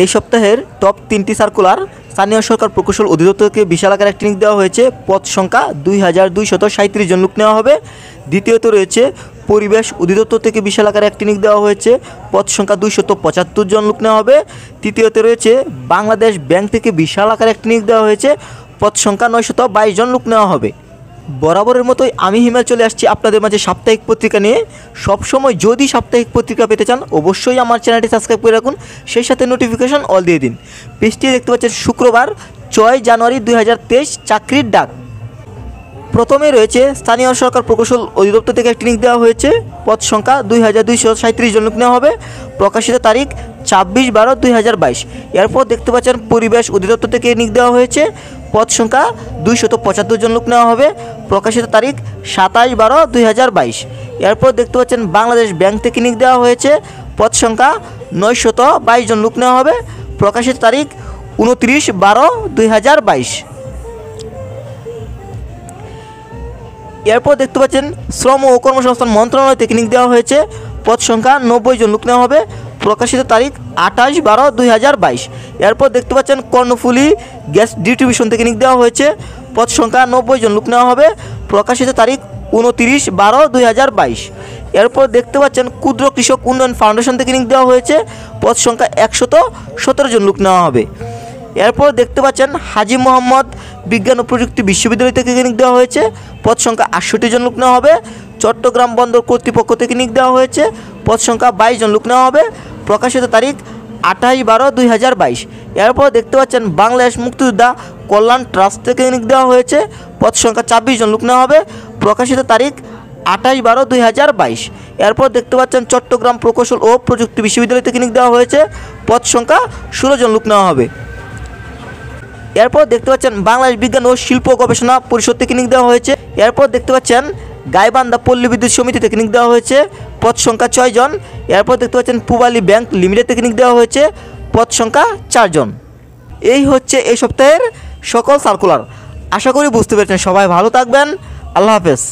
এই সপ্তাহের টপ 3টি সার্কুলার স্থানীয় সরকার প্রকৌশল অধিদপ্তরকে বিশাল আকার একটি নিয়োগ দেওয়া হয়েছে। পদ সংখ্যা 2237 জন লোক নেওয়া হবে। দ্বিতীয়ত রয়েছে পরিবেশ অধিদপ্তর থেকে বিশাল আকারে একটি নিয়োগ দেওয়া হয়েছে। পদ সংখ্যা 275 জন লোক নেওয়া হবে। তৃতীয়তে রয়েছে বাংলাদেশ ব্যাংক থেকে বিশাল আকারে একটি নিয়োগ দেওয়া হয়েছে। পদ সংখ্যা 922 জন লোক নেওয়া হবে। বরাবরের মতোই আমি হিমেল চলে আসছি আপনাদের মাঝে সাপ্তাহিক পত্রিকা নিয়ে। সবসময় যদি সাপ্তাহিক পত্রিকা পেতে চান অবশ্যই আমার চ্যানেলটি সাবস্ক্রাইব করে রাখুন, সেই সাথে নোটিফিকেশন অল দিয়ে দিন। পেজটি দেখতে পাচ্ছেন শুক্রবার 6 জানুয়ারি 2023 চাকরির ডাক। প্রথমে রয়েছে স্থানীয় সরকার প্রকৌশল অধিদপ্তর থেকে একটি নিয়োগ দেওয়া হয়েছে। পদ সংখ্যা 2237 জন লোক নেওয়া হবে। প্রকাশিত তারিখ 26/12/2022। এরপর দেখতে পাচ্ছেন পরিবেশ অধিদপ্তর থেকে নিয়োগ দেওয়া হয়েছে। পদ সংখ্যা 275 জন লোক নেওয়া হবে। প্রকাশিত তারিখ 27/12/2022। এরপর দেখতে পাচ্ছেন বাংলাদেশ ব্যাংক থেকে নিয়োগ দেওয়া হয়েছে। পদ সংখ্যা 922 জন লোক নেওয়া হবে। প্রকাশিত তারিখ 29/12/2022। এরপর দেখতে পাচ্ছেন শ্রম ও কর্মসংস্থান মন্ত্রণালয় থেকে নিয়োগ দেওয়া হয়েছে। পদ সংখ্যা 90 জন লোক নেওয়া হবে। প্রকাশিত তারিখ 28/12/2022। এরপর দেখতে পাচ্ছেন কর্ণফুলী গ্যাস ডিস্ট্রিবিউশন থেকে নিয়োগ দেওয়া হয়েছে। পদ সংখ্যা 90 জন লোক নেওয়া হবে। প্রকাশিত তারিখ 29/12/2022। এরপর দেখতে পাচ্ছেন ক্ষুদ্র কৃষক উন্নয়ন ফাউন্ডেশন থেকে নিয়োগ দেওয়া হয়েছে। পদ সংখ্যা 117 জন লোক নেওয়া হবে। এরপর দেখতে পাচ্ছেন হাজী মোহাম্মদ বিজ্ঞান ও প্রযুক্তি বিশ্ববিদ্যালয় থেকে নিয়োগ দেওয়া হয়েছে। পদ সংখ্যা 68 জন লোক নেওয়া হবে। চট্টগ্রাম বন্দর কর্তৃপক্ষ থেকে নিয়োগ দেওয়া হয়েছে। পদ সংখ্যা 22 জন লোক নেওয়া হবে। প্রকাশিত তারিখ 28/12/2022। এরপর দেখতে পাচ্ছেন বাংলাদেশ মুক্তিযোদ্ধা কল্যাণ ট্রাস্ট থেকে নিয়োগ দেওয়া হয়েছে। পদ সংখ্যা 26 জন লোক নেওয়া হবে। প্রকাশিত তারিখ 28/12/2022। এরপর দেখতে পাচ্ছেন চট্টগ্রাম প্রকৌশল ও প্রযুক্তি বিশ্ববিদ্যালয় থেকে নিয়োগ দেওয়া হয়েছে। পদ সংখ্যা 16 জন লোক নেওয়া হবে। এরপর দেখতে পাচ্ছেন বাংলাদেশ বিজ্ঞান ও শিল্প গবেষণা পরিষদ থেকে নিয়োগ দেওয়া হয়েছে। এরপর দেখতে পাচ্ছেন গাইবান্ধা পল্লী বিদ্যুৎ সমিতি থেকে নিয়োগ দেওয়া হয়েছে। পদ সংখ্যা 6 জন। এরপর দেখতে পাচ্ছেন পূবালী ব্যাংক লিমিটেড থেকে নিয়োগ দেওয়া হয়েছে। পদ সংখ্যা 4 জন। এই হচ্ছে এই সপ্তাহের সকল সার্কুলার। আশা করি বুঝতে পেরেছেন। সবাই ভালো থাকবেন। আল্লাহ হাফেজ।